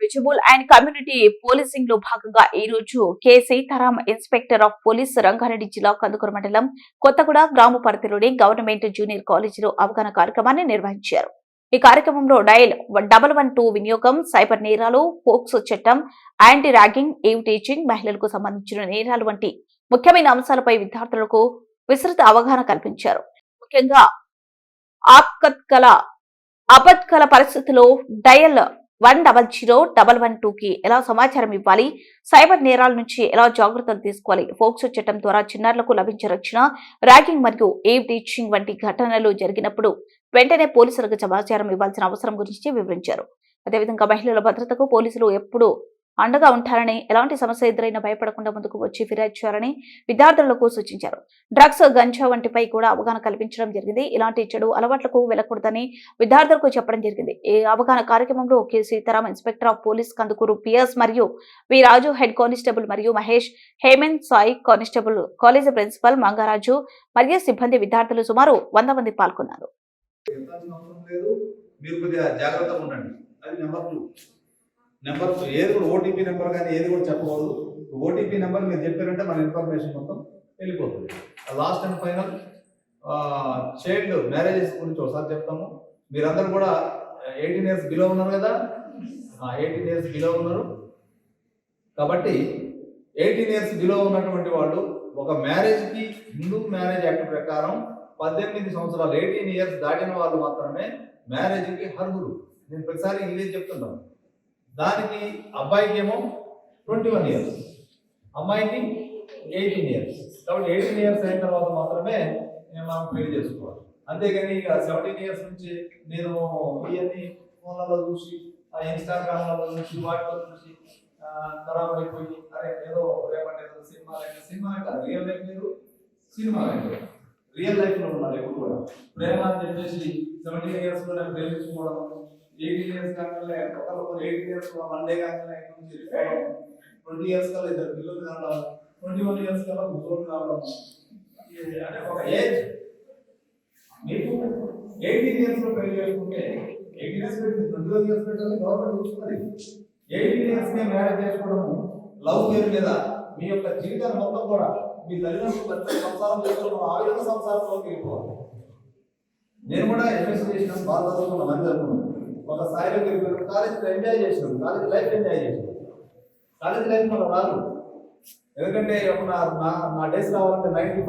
Visible and community policing లో భాగంగా ఈ రోజు K Sitaram inspector of police Rangareddy జిల్లా కందుకూరు మండలం కొత్తగూడ గ్రామ పరిధిలోని గవర్నమెంట్ జూనియర్ కాలేజీలో అవగాహన కార్యక్రమాన్ని నిర్వహించారు. ఈ కార్యక్రమంలో డయల్ 112 వినియోగం, సైబర్ నేరాలు, పోక్సో చట్టం, యాంటీ ర్యాగింగ్, ఈవ్ టీచింగ్, మహిళలకు సంబంధించిన నేరాలు వంటి ముఖ్యమైన అంశాలపై విద్యార్థులకు విస్తృత అవగాహన కల్పించారు. ముఖ్యంగా ఆపత్కాల పరిస్థితుల్లో డయల్ 100-112 కి ఎలా సమాచారం ఇవ్వాలి, సైబర్ నేరాల నుంచి ఎలా జాగ్రత్తలు తీసుకోవాలి, పోక్సో చట్టం ద్వారా చిన్నారులకు లభించే రక్షణ, ర్యాగింగ్ మరియు ఈవ్ టీచింగ్ వంటి ఘటనలు జరిగినప్పుడు వెంటనే పోలీసులకు సమాచారం ఇవ్వాల్సిన అవసరం గురించి వివరించారు. అదేవిధంగా మహిళల భద్రతకు పోలీసులు ఎప్పుడూ అండగా ఉంటారని, ఎలాంటి సమస్య ఎదురైనా భయపడకుండా ముందుకు వచ్చి ఫిర్యాదు చేయాలని విద్యార్థులకు సూచించారు. డ్రగ్స్, గంజా వంటిపై కూడా అవగాహన కల్పించడం జరిగింది. ఇలాంటి చెడు అలవాట్లకు వెళ్లకూడదని విద్యార్థులకు చెప్పడం జరిగింది. ఈ అవగాహన కార్యక్రమంలో K Sitaram inspector of police Kandukur PS మరియు వి రాజు హెడ్ కానిస్టేబుల్ మరియు Mahesh, Hemanth Sai constable, college principal Mangaraju మరియు సిబ్బంది, విద్యార్థులు సుమారు 100 మంది పాల్గొన్నారు. నెంబర్ ఏది కూడా ఓటీపీ నెంబర్ కానీ ఏది కూడా చెప్పకూడదు. ఓటీపీ నెంబర్ మీరు చెప్పారంటే మన ఇన్ఫర్మేషన్ మొత్తం వెళ్ళిపోతుంది. Last and final child marriages గురించి ఒకసారి చెప్తాము. మీరందరూ కూడా 18 years బిలో ఉన్నారు కదా, 18 years బిలో ఉన్నారు కాబట్టి 18 years బిలో ఉన్నటువంటి వాళ్ళు ఒక మ్యారేజ్కి హిందూ మ్యారేజ్ యాక్ట్ ప్రకారం 18 సంవత్సరాలు 18 years దాటిన వాళ్ళు మాత్రమే మ్యారేజ్కి అర్హులు. నేను ప్రతిసారి ఇదే చెప్తున్నాను. దానికి అబ్బాయికి ఏమో 21 years, అమ్మాయికి 18 years. కాబట్టి 18 years అయిన తర్వాత మాత్రమే మనం పెళ్లి చేసుకోవాలి. అంతేగాని ఇక 17 years నుంచి నేను ఇవన్నీ ఫోన్లలో చూసి, ఇన్స్టాగ్రామ్లలో చూసి, వాటిలో చూసి ఖరాబ్ అయిపోయి అరే ఏదో రేపటి ఏదో సినిమా కాదు, రియల్ లైఫ్ లేదు, సినిమా లేదు. రియల్ లైఫ్లో ఉన్నారు ఎప్పుడు కూడా. ప్రేమ అని చెప్పేసి 17 years లో ప్రేమించుకోవడం, 18 years కాగానే ఒకరికి 18 years మండే కాగానే 20 years కల్లా ఇద్దరు పిల్లలు కావడం, 21 years కల్లా ముగ్గురు కావడం. అంటే ఒక ఏజ్ మీకు 18 years లో పెళ్లి చేసుకుంటే 18 years పెట్టి 21 years పెట్టాలని గవర్నమెంట్ చూస్తుంది. 18 years నే మ్యారేజ్ చేసుకోవడం లవ్ పేరు మీద మీ యొక్క జీవితాన్ని మొత్తం కూడా మీ తల్లిదండ్రులు సంసారం చేసుకోవడం, ఆ విధంగా సంసారంలోకి వెళ్ళిపోవాలి. నేను కూడా ఎంఎస్సీ చేసినాం, బాగా చదువుకున్నాం, మంది చదువుకున్నాం. ఒక స్థాయిలో వెళ్ళిపోయారు, కాలేజీలో ఎంజాయ్ చేసినాం, కాలేజీ లైఫ్ ఎంజాయ్ చేసినాం. కాలేజీ లైఫ్ మనకు రాదు, ఎందుకంటే నా డేస్ రావాలంటే 95